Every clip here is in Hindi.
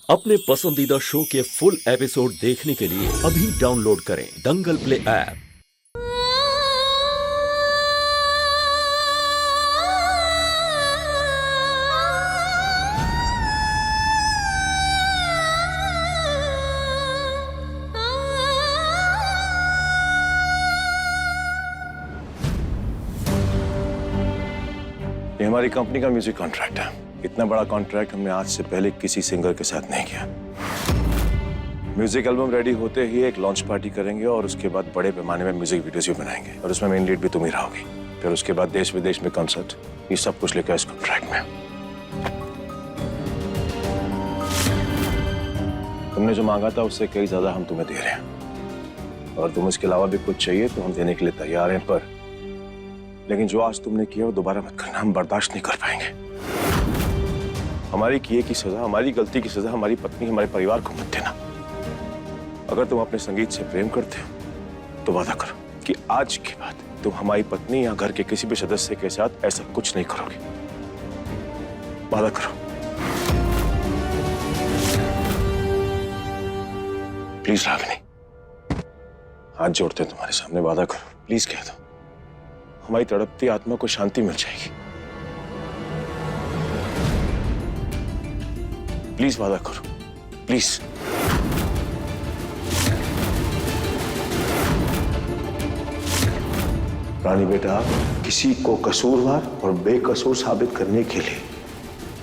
अपने पसंदीदा शो के फुल एपिसोड देखने के लिए अभी डाउनलोड करें दंगल प्ले ऐप। ये हमारी कंपनी का म्यूजिक कॉन्ट्रैक्ट है। इतना बड़ा कॉन्ट्रैक्ट हमने आज से पहले किसी सिंगर के साथ नहीं किया। म्यूजिक एल्बम रेडी होते ही एक लॉन्च पार्टी करेंगे और उसके बाद बड़े पैमाने में म्यूजिक वीडियोस भी बनाएंगे और उसमें मेन लीड भी तुम ही रहोगी। फिर उसके बाद देश विदेश में कंसर्ट, ये सब कुछ लेकर इस कॉन्ट्रैक्ट में। तुमने जो मांगा था उससे कई ज्यादा हम तुम्हें दे रहे हैं और तुम इसके अलावा भी कुछ चाहिए तो हम देने के लिए तैयार हैं, पर लेकिन जो आज तुमने किया वो दोबारा मत करना, हम बर्दाश्त नहीं कर पाएंगे। हमारी किए की सजा, हमारी गलती की सजा हमारी पत्नी, हमारे परिवार को मत देना। अगर तुम अपने संगीत से प्रेम करते हो तो वादा करो कि आज के बाद तुम हमारी पत्नी या घर के किसी भी सदस्य के साथ ऐसा कुछ नहीं करोगे। वादा करो, प्लीज रागिनी, हाथ जोड़ते हैं तुम्हारे सामने, वादा करो, प्लीज कह दो, हमारी तड़पती आत्मा को शांति मिल जाएगी। प्लीज वादा करो, प्लीज। रानी बेटा, किसी को कसूरवार और बेकसूर साबित करने के लिए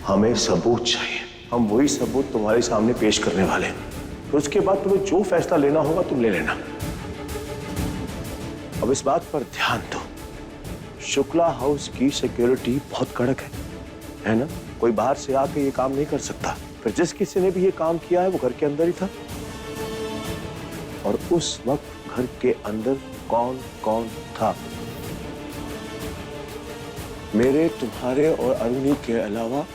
हमें सबूत चाहिए। हम वही सबूत तुम्हारे सामने पेश करने वाले हैं, फिर उसके बाद तुम्हें जो फैसला लेना होगा तुम ले लेना। अब इस बात पर ध्यान दो, शुक्ला हाउस की सिक्योरिटी बहुत कड़क है ना? कोई बाहर से आके ये काम नहीं कर सकता। फिर जिस किसी ने भी ये काम किया है वो घर के अंदर ही था। और उस वक्त घर के अंदर कौन कौन था? मेरे, तुम्हारे और अरुणी के अलावा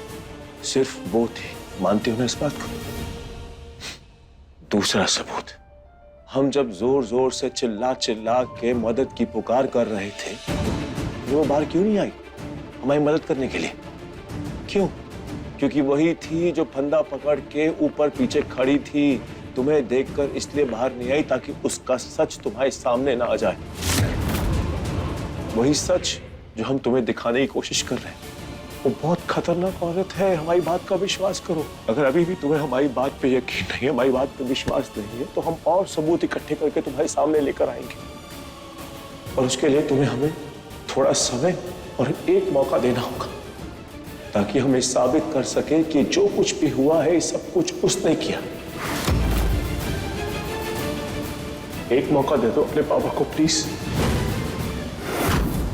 सिर्फ वो थे। मानते हो ना इस बात को? दूसरा सबूत, हम जब जोर जोर से चिल्ला चिल्ला के मदद की पुकार कर रहे थे, वो बाहर क्यों नहीं आई हमारी मदद करने के लिए? क्यों? क्योंकि वही थी जो फंदा पकड़ के ऊपर पीछे खड़ी थी। तुम्हें देखकर इसलिए बाहर नहीं आई ताकि उसका सच तुम्हारे सामने ना आ जाए। वही सच जो हम तुम्हें दिखाने की कोशिश कर रहे हैं। वो बहुत खतरनाक औरत है, हमारी बात का विश्वास करो। अगर अभी भी तुम्हें हमारी बात पे यकीन नहीं है, हमारी बात पे विश्वास नहीं है, तो हम और सबूत इकट्ठे करके तुम्हारे सामने लेकर आएंगे। और उसके लिए तुम्हें हमें थोड़ा समय और एक मौका देना होगा ताकि हम ये साबित कर सके कि जो कुछ भी हुआ है सब कुछ उसने किया। एक मौका दे दो अपने पापा को प्लीज।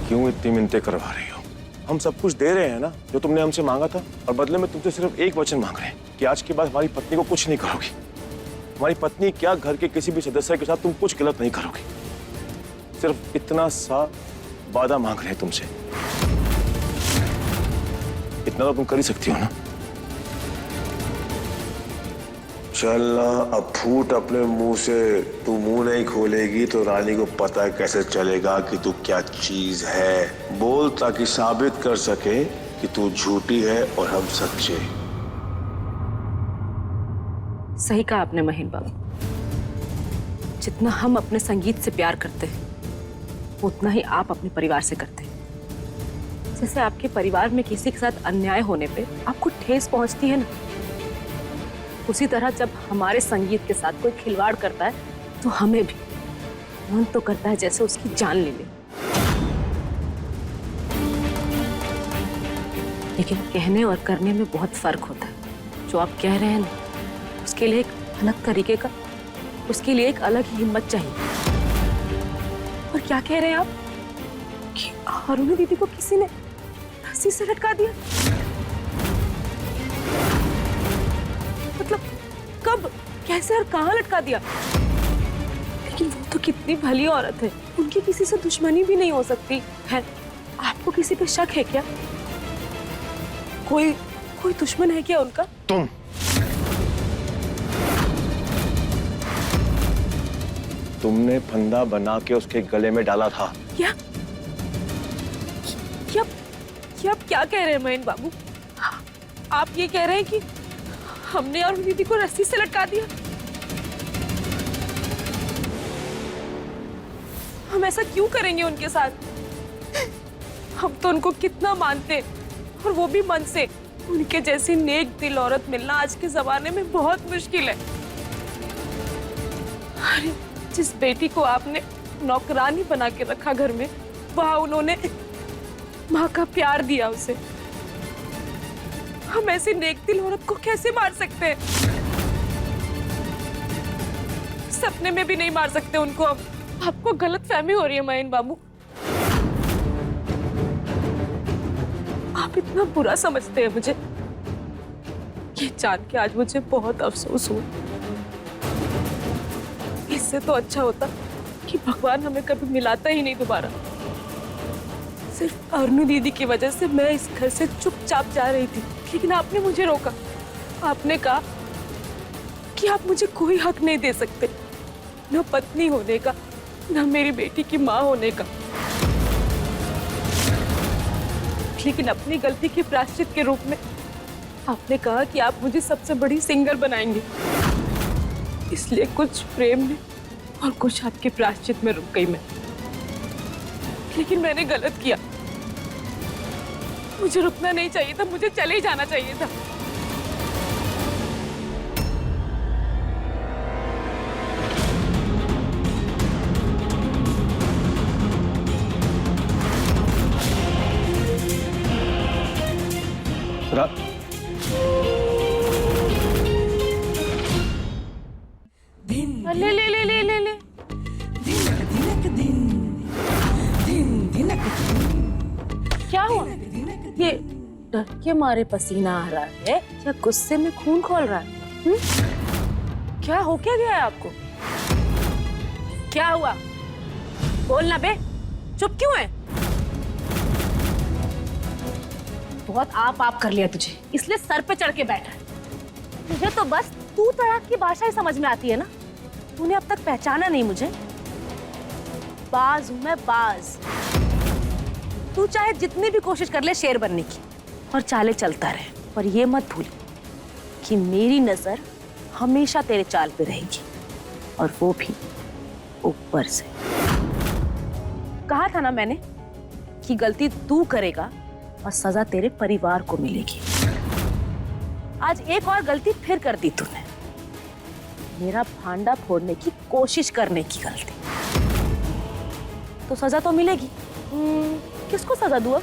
क्यों इतनी मिन्नतें करवा रही हो? हम सब कुछ दे रहे हैं ना जो तुमने हमसे मांगा था, और बदले में तुमसे सिर्फ एक वचन मांग रहे हैं कि आज के बाद हमारी पत्नी को कुछ नहीं करोगी। हमारी पत्नी क्या, घर के किसी भी सदस्य के साथ तुम कुछ गलत नहीं करोगी। सिर्फ इतना सा वादा मांग रहे हैं तुमसे। इतना तो तुम कर ही सकती हो ना? चलना, अब फूट अपने मुंह से। तू मुंह नहीं खोलेगी तो रानी को पता कैसे चलेगा कि तू क्या चीज है। बोल ताकि साबित कर सके कि तू झूठी है और हम सच्चे। सही कहा आपने महीन बाबू। जितना हम अपने संगीत से प्यार करते हैं उतना ही आप अपने परिवार से करते हैं। जैसे आपके परिवार में किसी के साथ अन्याय होने पे आपको ठेस पहुंचती है ना, उसी तरह जब हमारे संगीत के साथ कोई खिलवाड़ करता है तो हमें भी मन तो करता है जैसे उसकी जान ले ले। लेकिन कहने और करने में बहुत फर्क होता है। जो आप कह रहे हैं ना, उसके लिए एक अलग तरीके का, उसके लिए एक अलग ही हिम्मत चाहिए। और क्या कह रहे हैं आप कि अरुणी दीदी को किसी ने रस्सी से लटका दिया? मतलब कब, कैसे और कहां लटका दिया? लेकिन वो तो कितनी भली औरत है, उनकी किसी से दुश्मनी भी नहीं हो सकती है। आपको किसी पे शक है क्या? कोई दुश्मन है क्या उनका? तुमने फंदा बना के उसके गले में डाला था। क्या आप क्या कह रहे हैं महीन बाबू? आप ये कह रहे हैं कि हमने और दीदी को रस्सी से लटका दिया। हम ऐसा क्यों करेंगे उनके साथ? हम तो उनको कितना मानते और वो भी मन से। उनके जैसी नेक दिल औरत मिलना आज के जमाने में बहुत मुश्किल है। अरे जिस बेटी को आपने नौकरानी बना के रखा घर में, वहां उन्होंने माँ का प्यार दिया उसे। हम ऐसी नेक दिल औरत को कैसे मार सकते हैं? सपने में भी नहीं मार सकते उनको। अब आपको गलत फहमी हो रही है महेंद्र बाबू। आप इतना बुरा समझते हैं मुझे, ये जान के आज मुझे बहुत अफसोस हुआ। इससे तो अच्छा होता कि भगवान हमें कभी मिलाता ही नहीं दोबारा। सिर्फ अरुणी दीदी की वजह से मैं इस घर से चुपचाप जा रही थी, लेकिन आपने मुझे रोका। आपने कहा कि आप मुझे कोई हक नहीं दे सकते, न पत्नी होने का, न मेरी बेटी की माँ होने का। लेकिन अपनी गलती के प्रायश्चित के रूप में आपने कहा कि आप मुझे सबसे बड़ी सिंगर बनाएंगे। इसलिए कुछ प्रेम में और कुछ आपके प्रायश्चित में रुक गई मैं। लेकिन मैंने गलत किया। मुझे रुकना नहीं चाहिए था, मुझे चले ही जाना चाहिए था। ले ले ले ले ले ले क्या हुआ? ये डर के मारे पसीना आ रहा है या गुस्से में खून खौल रहा है? क्या हो क्या गया है आपको? क्या हुआ? बोलना बे, चुप क्यों है? बहुत आप कर लिया तुझे, इसलिए सर पे चढ़ के बैठा है। तुझे तो बस तू तड़ाक की भाषा ही समझ में आती है ना। तूने अब तक पहचाना नहीं मुझे। बाज हूं मैं, बाज। तू चाहे जितनी भी कोशिश कर ले शेर बनने की और चाले चलता रहे, पर ये मत भूल कि मेरी नजर हमेशा तेरे चाल पे रहेगी, और वो भी ऊपर से। कहा था ना मैंने कि गलती तू करेगा और सजा तेरे परिवार को मिलेगी। आज एक और गलती फिर कर दी तूने, मेरा भांडा फोड़ने की कोशिश करने की गलती। तो सजा तो मिलेगी। किसको सजा दूँ?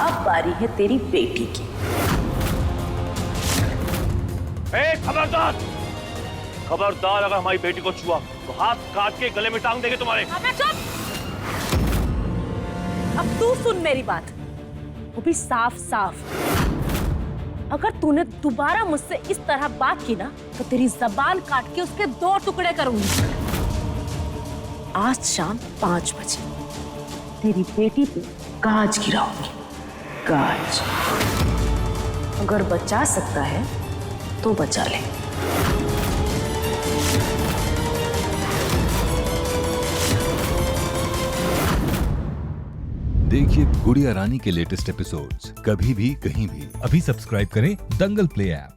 अब बारी है तेरी बेटी की। खबरदार! खबरदार, अगर हमारी बेटी को छुआ तो हाथ काट के गले में टांग देंगे तुम्हारे। चुप! अब तू सुन मेरी बात, वो भी साफ साफ। अगर तूने दोबारा मुझसे इस तरह बात की ना, तो तेरी जबान काट के उसके 2 टुकड़े करूंगी। आज शाम 5 बजे तेरी बेटी पे गाज गिराऊंगी, गाज। अगर बचा सकता है तो बचा ले। देखिए गुड़िया रानी के लेटेस्ट एपिसोड्स कभी भी कहीं भी। अभी सब्सक्राइब करें दंगल प्ले ऐप।